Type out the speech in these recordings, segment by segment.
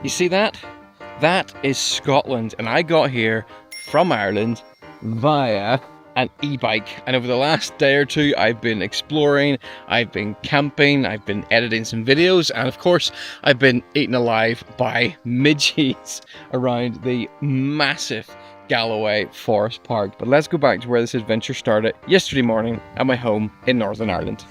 You see that? That is Scotland, and I got here from Ireland via an e-bike. And over the last day or two, I've been exploring, I've been camping, I've been editing some videos, and of course, I've been eaten alive by midges around the massive Galloway Forest Park. But let's go back to where this adventure started yesterday morning at my home in Northern Ireland.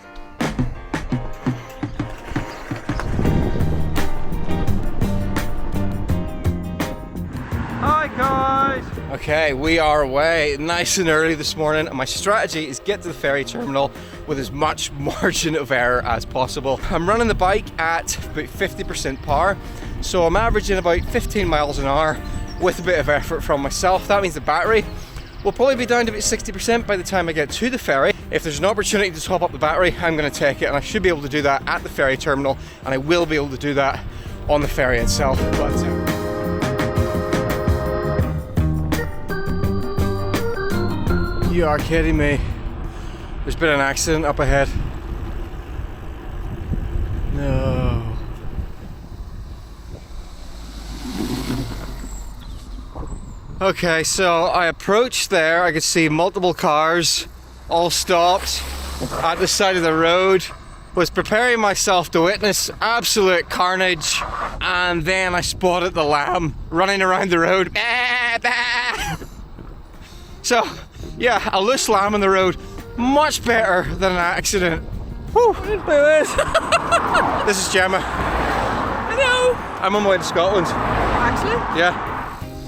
Hi guys! Okay, we are away nice and early this morning, and my strategy is get to the ferry terminal with as much margin of error as possible. I'm running the bike at about 50% power, so I'm averaging about 15 miles an hour with a bit of effort from myself. That means the battery will probably be down to about 60% by the time I get to the ferry. If there's an opportunity to top up the battery, I'm going to take it, and I should be able to do that at the ferry terminal, and I will be able to do that on the ferry itself. You are kidding me. There's been an accident up ahead. No. Okay, so I approached there. I could see multiple cars all stopped at the side of the road. Was preparing myself to witness absolute carnage, and then I spotted the lamb running around the road. So, yeah, a loose lamb on the road, much better than an accident. Whew. This is Gemma. Hello. I'm on my way to Scotland. Actually? Yeah.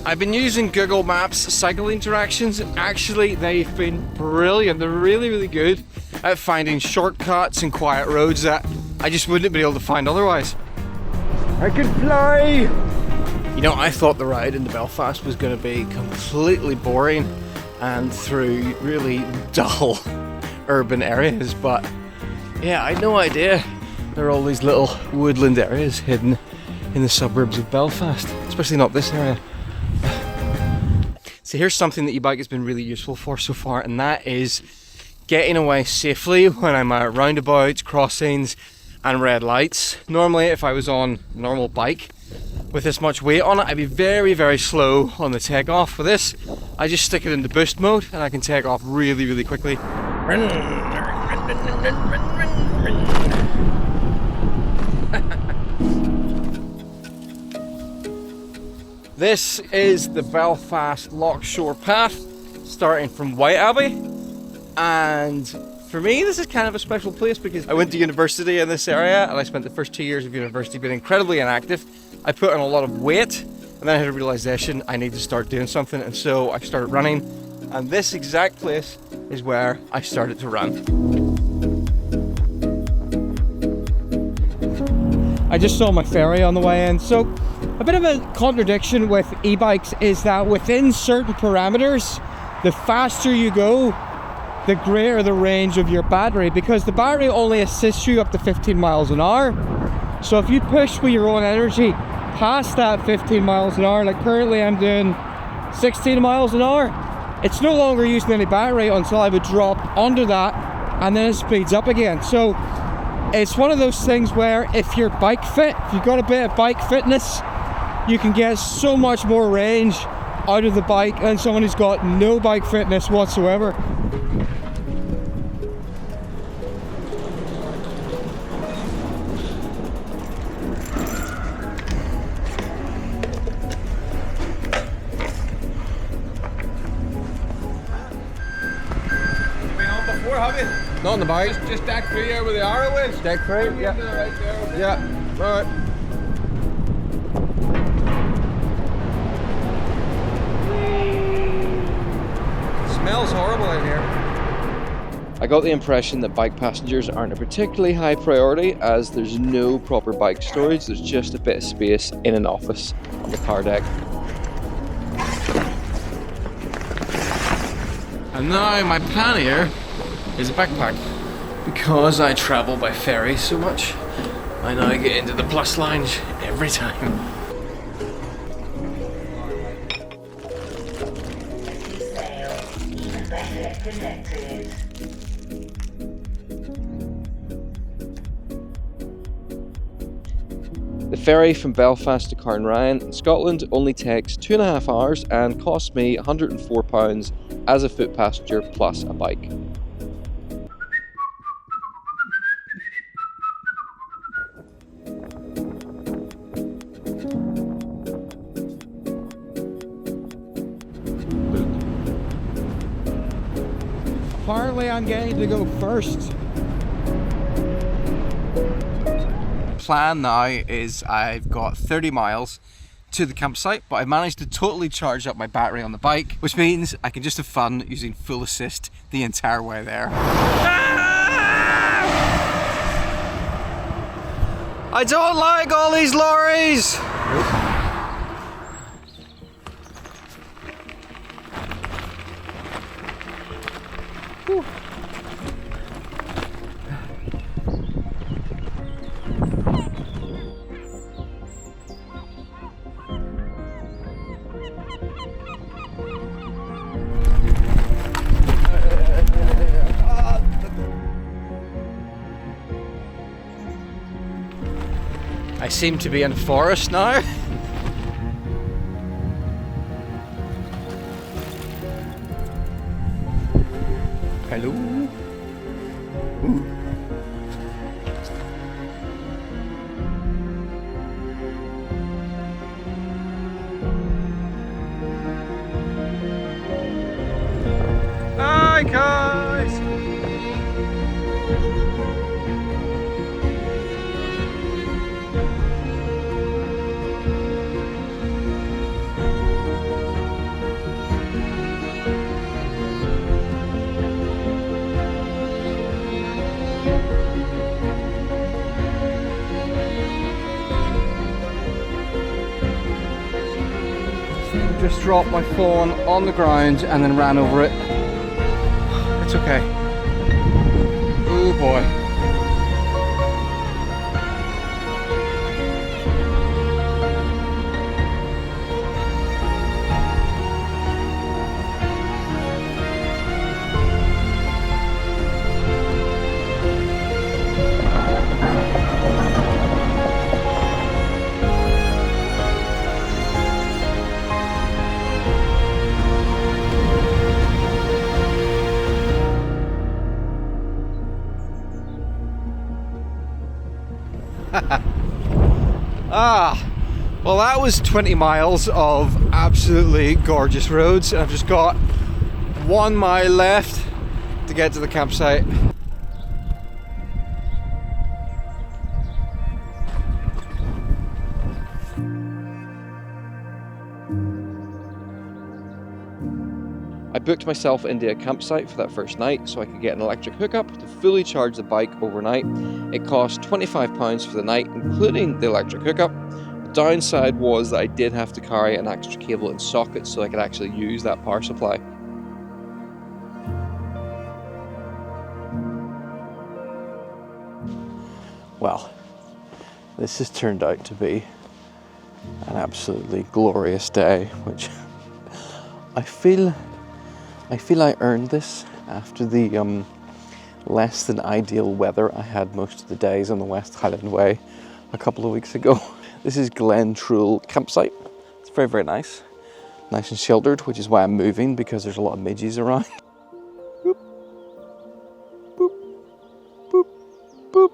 I've been using Google Maps cycle interactions. Actually, they've been brilliant. They're really, really good at finding shortcuts and quiet roads that I just wouldn't be able to find otherwise. I can fly! You know, I thought the ride into Belfast was going to be completely boring and through really dull urban areas, but yeah, I had no idea there are all these little woodland areas hidden in the suburbs of Belfast, especially not this area. So here's something that Ebike has been really useful for so far, and that is getting away safely when I'm at roundabouts, crossings and red lights. Normally if I was on a normal bike with this much weight on it, I'd be very, very slow on the takeoff. For this, I just stick it into boost mode and I can take off really, really quickly. This is the Belfast Lochshore Path, starting from White Abbey. And for me, this is kind of a special place because I went to university in this area and I spent the first 2 years of university being incredibly inactive. I put on a lot of weight, and then I had a realization I need to start doing something, and so I started running, and this exact place is where I started to run. I just saw my ferry on the way in, so a bit of a contradiction with e-bikes is that within certain parameters, the faster you go, the greater the range of your battery, because the battery only assists you up to 15 miles an hour. So if you push with your own energy past that 15 miles an hour, like currently I'm doing 16 miles an hour, it's no longer using any battery until I would drop under that, and then it speeds up again. So it's one of those things where if you're bike fit, if you've got a bit of bike fitness, you can get so much more range out of the bike than someone who's got no bike fitness whatsoever. Not on the bike. Just deck through here where the arrow is. Deck through? Yeah. Right there, okay. Yeah. Alright. Smells horrible out here. I got the impression that bike passengers aren't a particularly high priority, as there's no proper bike storage. There's just a bit of space in an office on the car deck. And now my plan here is a backpack. Because I travel by ferry so much, I now get into the plus lounge every time. ferry from Belfast to Carnryan in Scotland only takes 2.5 hours and costs me £104 as a foot passenger plus a bike. Apparently I'm getting to go first. Plan now is I've got 30 miles to the campsite, but I've managed to totally charge up my battery on the bike, which means I can just have fun using full assist the entire way there. I don't like all these lorries! Whew. I seem to be in forest now. Hello. Ooh. Hi guys. Just dropped my phone on the ground and then ran over it. It's okay. Oh boy. Well that was 20 miles of absolutely gorgeous roads, and I've just got 1 mile left to get to the campsite. I booked myself into a campsite for that first night so I could get an electric hookup to fully charge the bike overnight. It cost £25 for the night, including the electric hookup. The downside was that I did have to carry an extra cable and socket so I could actually use that power supply. Well, this has turned out to be an absolutely glorious day, which I feel I earned this after the less than ideal weather I had most of the days on the West Highland Way a couple of weeks ago. This is Glen Truel campsite. It's very, very nice. Nice and sheltered, which is why I'm moving, because there's a lot of midges around. Boop, boop, boop, boop.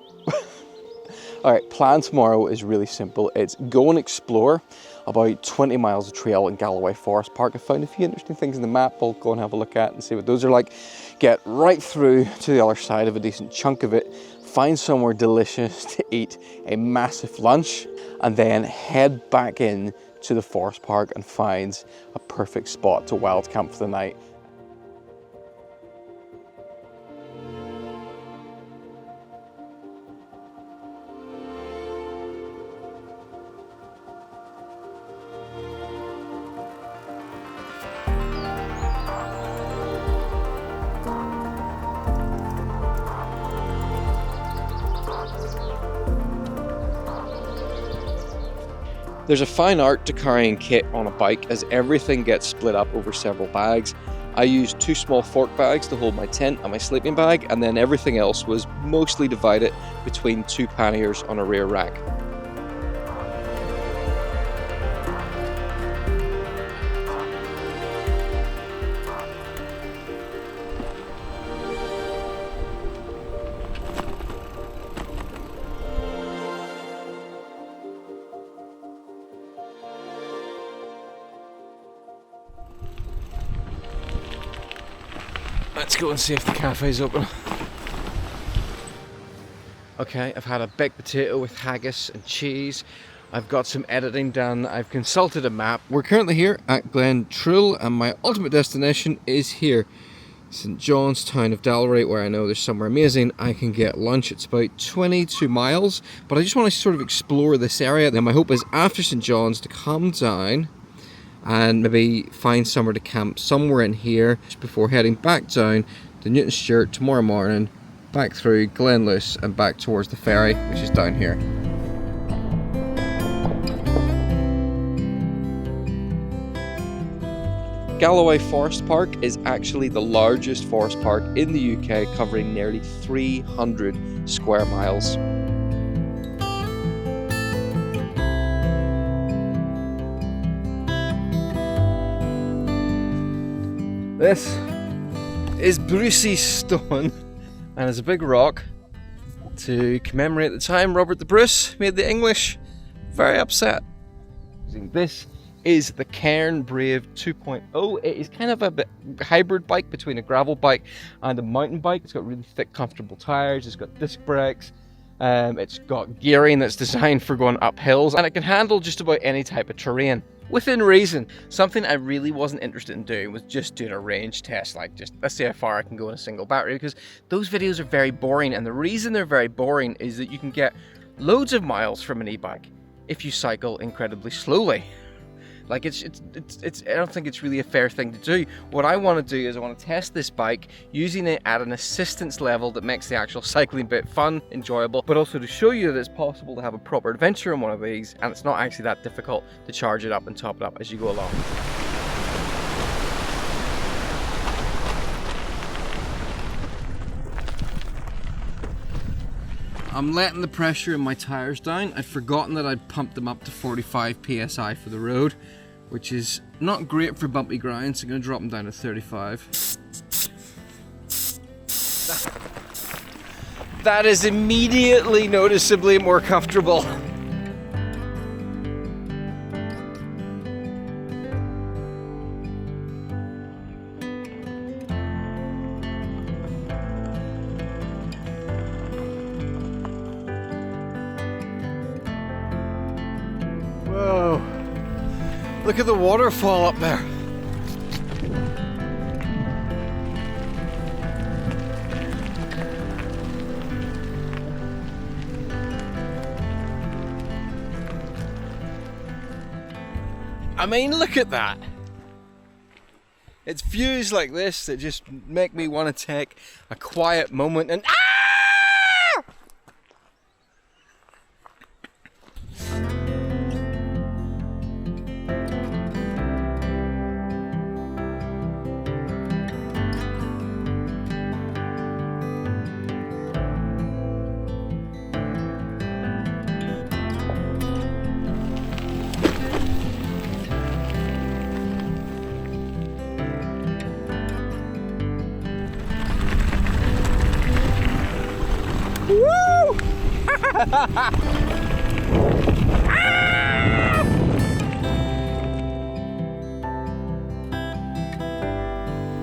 All right, plan tomorrow is really simple. It's go and explore about 20 miles of trail in Galloway Forest Park. I found a few interesting things in the map I'll go and have a look at and see what those are like. Get right through to the other side of a decent chunk of it, find somewhere delicious to eat a massive lunch, and then head back in to the forest park and find a perfect spot to wild camp for the night. There's a fine art to carrying kit on a bike, as everything gets split up over several bags. I used 2 small fork bags to hold my tent and my sleeping bag, and then everything else was mostly divided between 2 panniers on a rear rack. Let's go and see if the cafe's open. Okay, I've had a baked potato with haggis and cheese. I've got some editing done. I've consulted a map. We're currently here at Glen Truil, and my ultimate destination is here, St John's, town of Galloway, where I know there's somewhere amazing I can get lunch. It's about 22 miles, but I just want to sort of explore this area. Then my hope is after St John's to come down and maybe find somewhere to camp somewhere in here just before heading back down to Newton Stewart tomorrow morning, back through Glenluce and back towards the ferry, which is down here. Galloway Forest Park is actually the largest forest park in the UK, covering nearly 300 square miles. This is Brucey Stone, and it's a big rock to commemorate the time Robert the Bruce made the English very upset. This is the Cairn Brave 2.0. It is kind of a bit hybrid bike between a gravel bike and a mountain bike. It's got really thick, comfortable tires. It's got disc brakes. It's got gearing that's designed for going up hills, and it can handle just about any type of terrain within reason. Something I really wasn't interested in doing was just doing a range test, like just let's see how far I can go in a single battery, because those videos are very boring, and the reason they're very boring is that you can get loads of miles from an e-bike if you cycle incredibly slowly. Like it's I don't think it's really a fair thing to do. What I want to do is I want to test this bike using it at an assistance level that makes the actual cycling bit fun, enjoyable, but also to show you that it's possible to have a proper adventure on one of these, and it's not actually that difficult to charge it up and top it up as you go along. I'm letting the pressure in my tires down. I'd forgotten that I'd pumped them up to 45 psi for the road, which is not great for bumpy ground, so I'm going to drop them down to 35. That is immediately noticeably more comfortable. Whoa, look at the waterfall up there. I mean, look at that. It's views like this that just make me want to take a quiet moment and woo!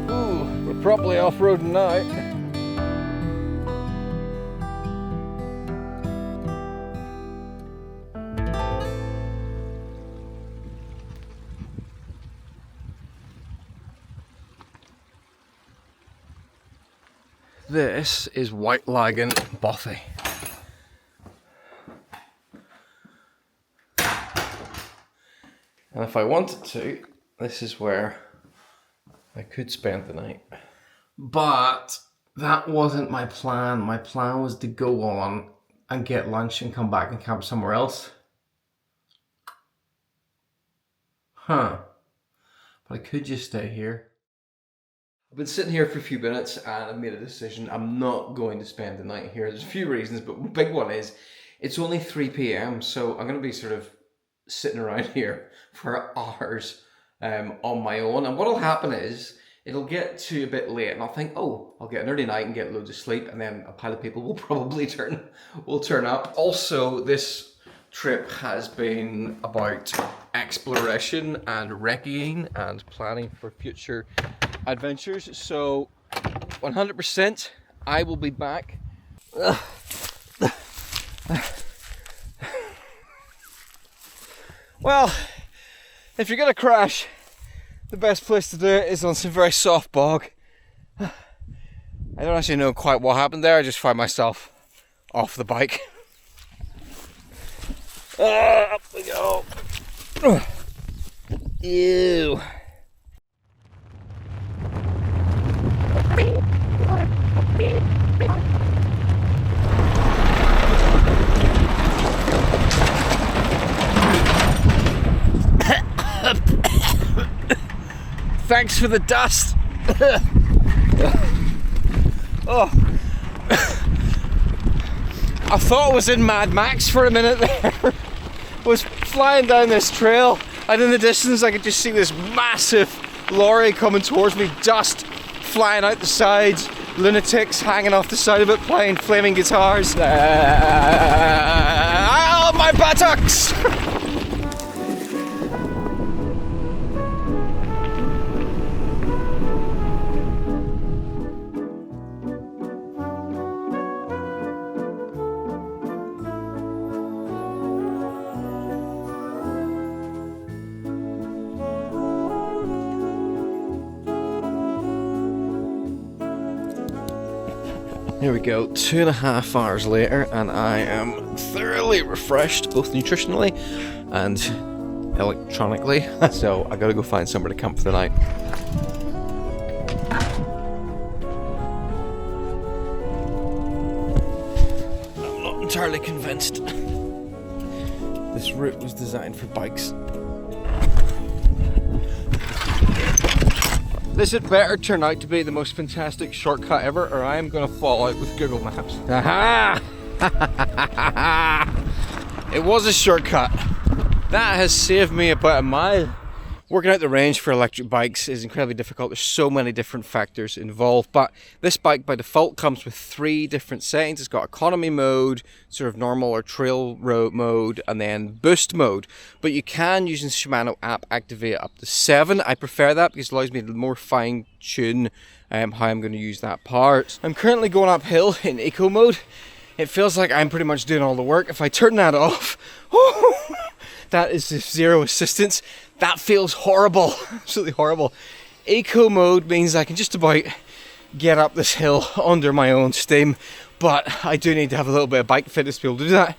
Ooh, we're properly off-roading now. This is White Lagan Bothy. And if I wanted to, this is where I could spend the night. But that wasn't my plan. My plan was to go on and get lunch and come back and camp somewhere else. But I could just stay here. I've been sitting here for a few minutes and I've made a decision. I'm not going to spend the night here. There's a few reasons, but the big one is it's only 3 p.m. so I'm going to be sort of sitting around here for hours on my own. And what'll happen is it'll get to a bit late and I'll think, oh, I'll get an early night and get loads of sleep, and then a pile of people will probably turn up. Also, this trip has been about exploration and recceing and planning for future adventures. So 100%. I will be back. Well, if you're gonna crash, the best place to do it is on some very soft bog. I don't actually know quite what happened there. I just found myself off the bike. Up we go. Ew. Thanks for the dust. Oh, I thought I was in Mad Max for a minute there. I was flying down this trail, and in the distance I could just see this massive lorry coming towards me, dust flying out the sides, lunatics hanging off the side of it playing flaming guitars. Oh, my buttocks! Here we go, 2.5 hours later, and I am thoroughly refreshed, both nutritionally and electronically. So I gotta go find somewhere to camp for the night. I'm not entirely convinced this route was designed for bikes. This had better turn out to be the most fantastic shortcut ever, or I am going to fall out with Google Maps. Aha! It was a shortcut. That has saved me about a mile. Working out the range for electric bikes is incredibly difficult. There's so many different factors involved, but this bike by default comes with 3 different settings. It's got economy mode, sort of normal or trail road mode, and then boost mode. But you can, using the Shimano app, activate up to 7. I prefer that because it allows me to more fine tune how I'm going to use that part. I'm currently going uphill in eco mode. It feels like I'm pretty much doing all the work. If I turn that off, that is zero assistance. That feels horrible, absolutely horrible. Eco mode means I can just about get up this hill under my own steam, but I do need to have a little bit of bike fitness to be able to do that.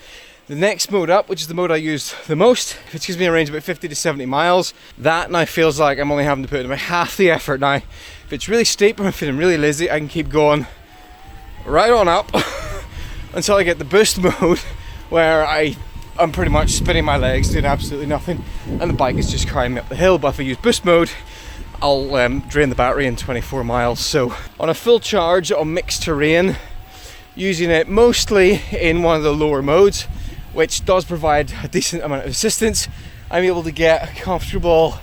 The next mode up, which is the mode I use the most, which gives me a range of about 50 to 70 miles, that now feels like I'm only having to put in about half the effort. Now, if it's really steep or I'm feeling really lazy, I can keep going right on up until I get the boost mode, where I'm pretty much spinning my legs, doing absolutely nothing, and the bike is just carrying me up the hill. But if I use boost mode, I'll drain the battery in 24 miles. So on a full charge on mixed terrain, using it mostly in one of the lower modes, which does provide a decent amount of assistance, I'm able to get a comfortable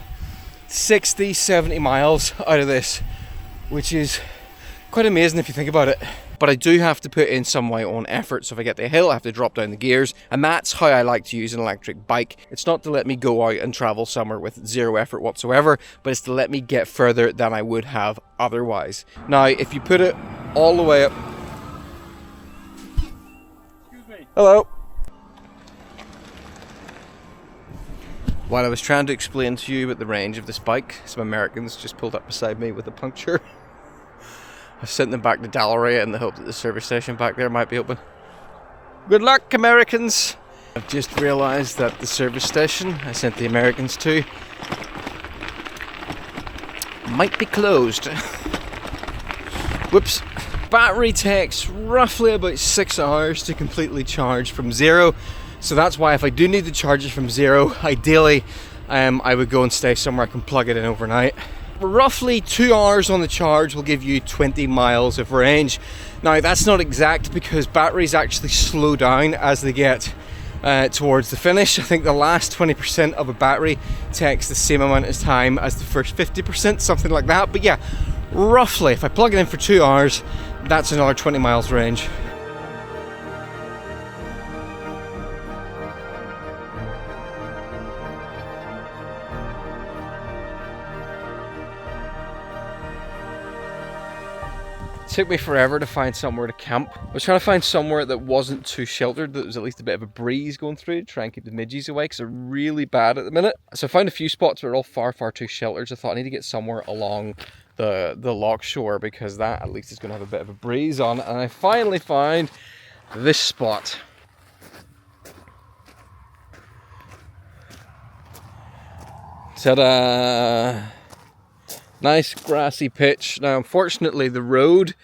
60, 70 miles out of this, which is quite amazing if you think about it. But I do have to put in some of my own effort. So if I get the hill, I have to drop down the gears, and that's how I like to use an electric bike. It's not to let me go out and travel somewhere with zero effort whatsoever, but it's to let me get further than I would have otherwise. Now, if you put it all the way up... Excuse me. Hello. While I was trying to explain to you about the range of this bike, some Americans just pulled up beside me with a puncture. I sent them back to Galloway in the hope that the service station back there might be open. Good luck, Americans! I've just realised that the service station I sent the Americans to might be closed. Whoops. Battery takes roughly about 6 hours to completely charge from zero. So that's why if I do need to charge it from zero, ideally I would go and stay somewhere I can plug it in overnight. Roughly 2 hours on the charge will give you 20 miles of range. Now that's not exact because batteries actually slow down as they get towards the finish. I think the last 20% of a battery takes the same amount of time as the first 50%, something like that. But yeah, roughly, if I plug it in for 2 hours, that's another 20 miles range. took me forever to find somewhere to camp. I was trying to find somewhere that wasn't too sheltered, that was at least a bit of a breeze going through to try and keep the midges away, because they're really bad at the minute. So I found a few spots, but they're all far too sheltered. So I thought I need to get somewhere along the loch shore, because that at least is going to have a bit of a breeze on it. And I finally found this spot. Ta-da! Nice grassy pitch. Now, unfortunately, the road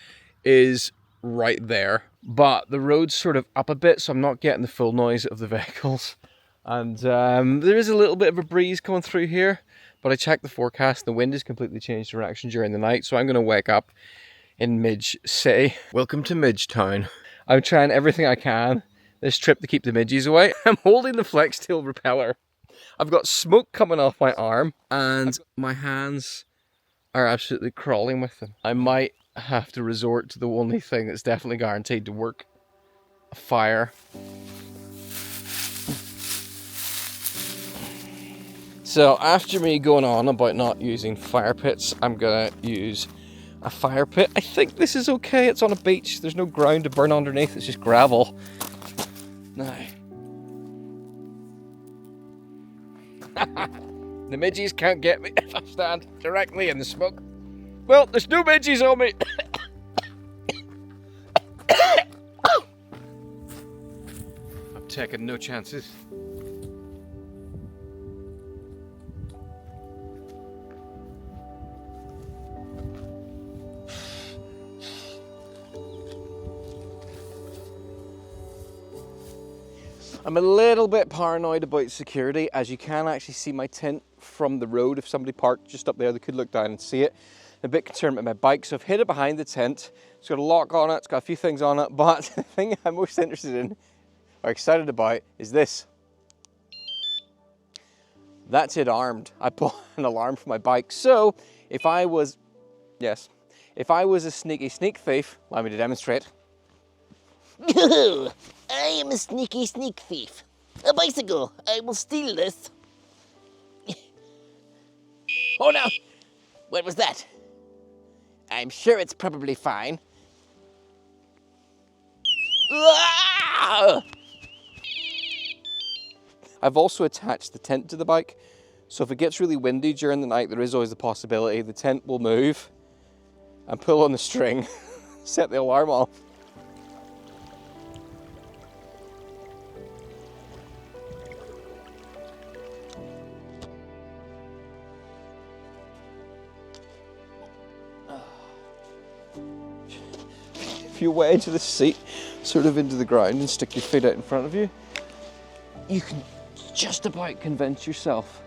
is right there, but the road's sort of up a bit, so I'm not getting the full noise of the vehicles. And there is a little bit of a breeze coming through here, but I checked the forecast. The wind has completely changed direction during the night, so I'm going to wake up in Midge City. Welcome to Midge Town. I'm trying everything I can this trip to keep the midges away. I'm holding the flex tail repeller. I've got smoke coming off my arm, and my hands are absolutely crawling with them. I might have to resort to the only thing that's definitely guaranteed to work: a fire. So after me going on about not using fire pits, I'm gonna use a fire pit. I think this is okay. It's on a beach. There's no ground to burn underneath. It's just gravel. Now, the midges can't get me if I stand directly in the smoke. Well, there's no midges on me. I'm taking no chances. I'm a little bit paranoid about security, as you can actually see my tent from the road. If somebody parked just up there, they could look down and see it. I'm a bit concerned about my bike, so I've hid it behind the tent. It's got a lock on it, it's got a few things on it, but the thing I'm most interested in, or excited about, is this. That's it armed. I bought an alarm for my bike, so if I was a sneaky sneak thief, allow me to demonstrate. I am a sneaky sneak thief. A bicycle. I will steal this. Oh no! What was that? I'm sure it's probably fine. I've also attached the tent to the bike, so if it gets really windy during the night, there is always the possibility the tent will move and pull on the string, set the alarm off. If you wedge the seat sort of into the ground and stick your feet out in front of you, you can just about convince yourself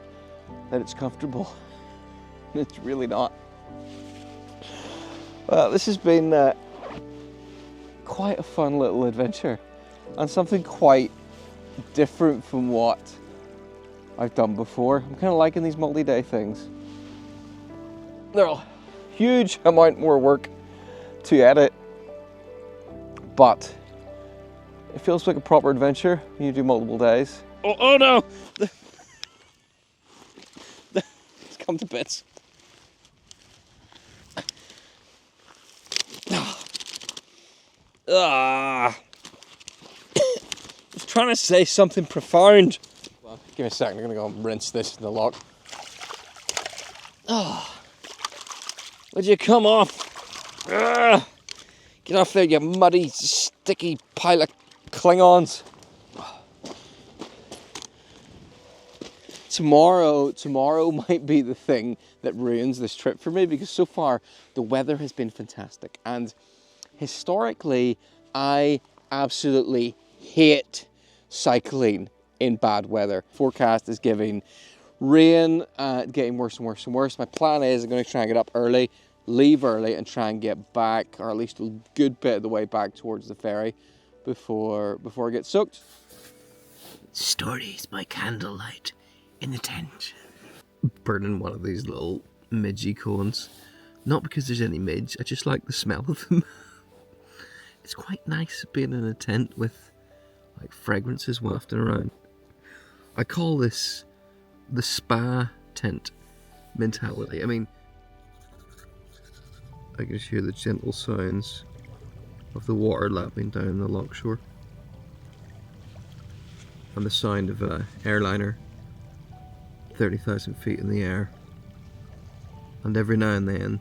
that it's comfortable. It's really not. Well, this has been quite a fun little adventure, and something quite different from what I've done before. I'm kind of liking these multi-day things. They're a huge amount more work to edit, but it feels like a proper adventure when you do multiple days. Oh no! It's come to bits. I was trying to say something profound. Well, give me a second, I'm gonna go and rinse this in the lock. Would you come off? Get off there, you muddy, sticky pile of Klingons. Tomorrow might be the thing that ruins this trip for me, because so far the weather has been fantastic, and historically I absolutely hate cycling in bad weather. Forecast is giving rain, getting worse and worse and worse. My plan is I'm going to try and get up early, leave early, and try and get back, or at least a good bit of the way back towards the ferry before I get soaked. Stories by candlelight in the tent. Burning one of these little midgy cones. Not because there's any midge, I just like the smell of them. It's quite nice being in a tent with like fragrances wafting around. I call this the spa tent mentality. I mean, I can just hear the gentle sounds of the water lapping down the lochshore. And the sound of an airliner 30,000 feet in the air. And every now and then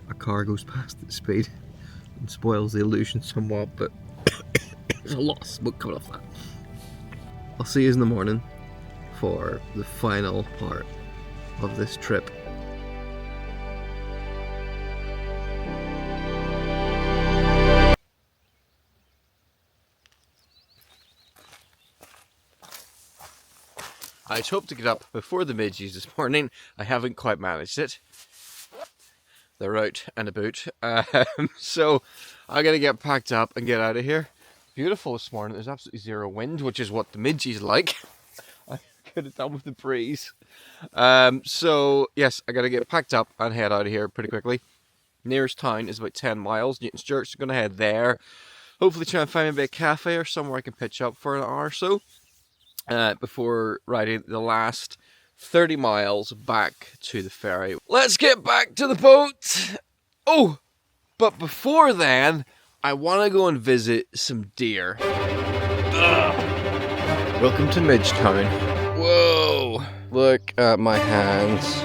a car goes past at speed and spoils the illusion somewhat, but there's a lot of smoke coming off that. I'll see you in the morning for the final part of this trip. I'd hoped to get up before the midges this morning. I haven't quite managed it. They're out and about. So I'm going to get packed up and get out of here. Beautiful this morning. There's absolutely zero wind, which is what the midges like. I could have done with the breeze. So yes, I got to get packed up and head out of here pretty quickly. Nearest town is about 10 miles. Newton's Church. I'm going to head there. Hopefully try and find maybe a cafe or somewhere I can pitch up for an hour or so. Before riding the last 30 miles back to the ferry. Let's get back to the boat! Oh, but before then, I want to go and visit some deer. Welcome to Midgetown. Whoa! Look at my hands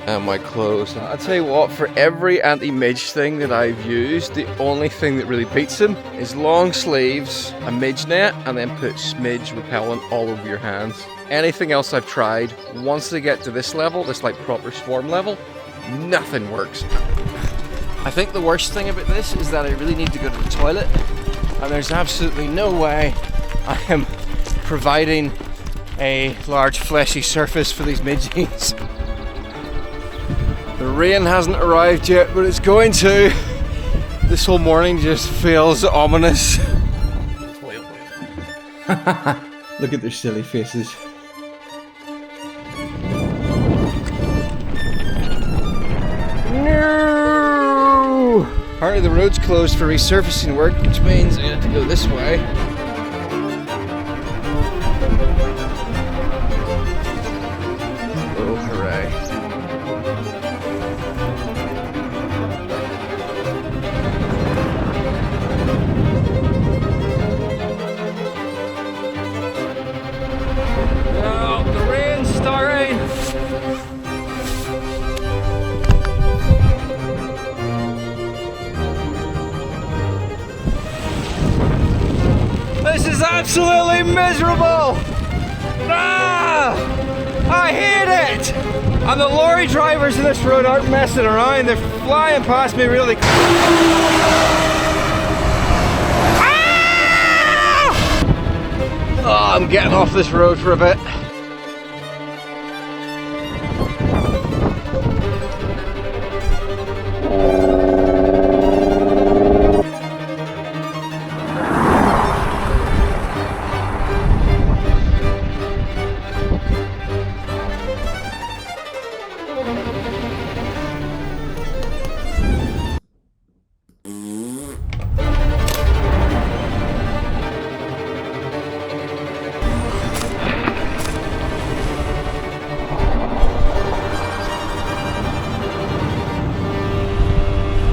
and my clothes. I'll tell you what, for every anti-midge thing that I've used, the only thing that really beats them is long sleeves, a midge net, and then put smidge repellent all over your hands. Anything else I've tried, once they get to this level, this like proper swarm level, nothing works. I think the worst thing about this is that I really need to go to the toilet, and there's absolutely no way I am providing a large fleshy surface for these midges. The rain hasn't arrived yet, but it's going to. This whole morning just feels ominous. Look at their silly faces. No! Apparently the road's closed for resurfacing work, which means I have to go this way. Oh, hooray. Oh, the rain's starting! This is absolutely miserable! Ah! I hate it! And the lorry drivers in this road aren't messing around, they're flying past me really quick. Ah! Oh, I'm getting off this road for a bit.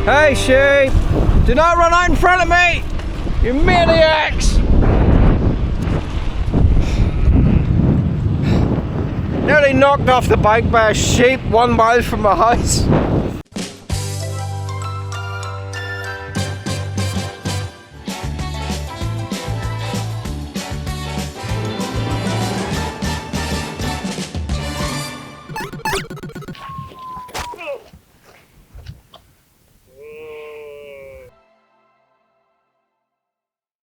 Hey sheep! Do not run out in front of me! You maniacs! Nearly knocked off the bike by a sheep 1 mile from my house.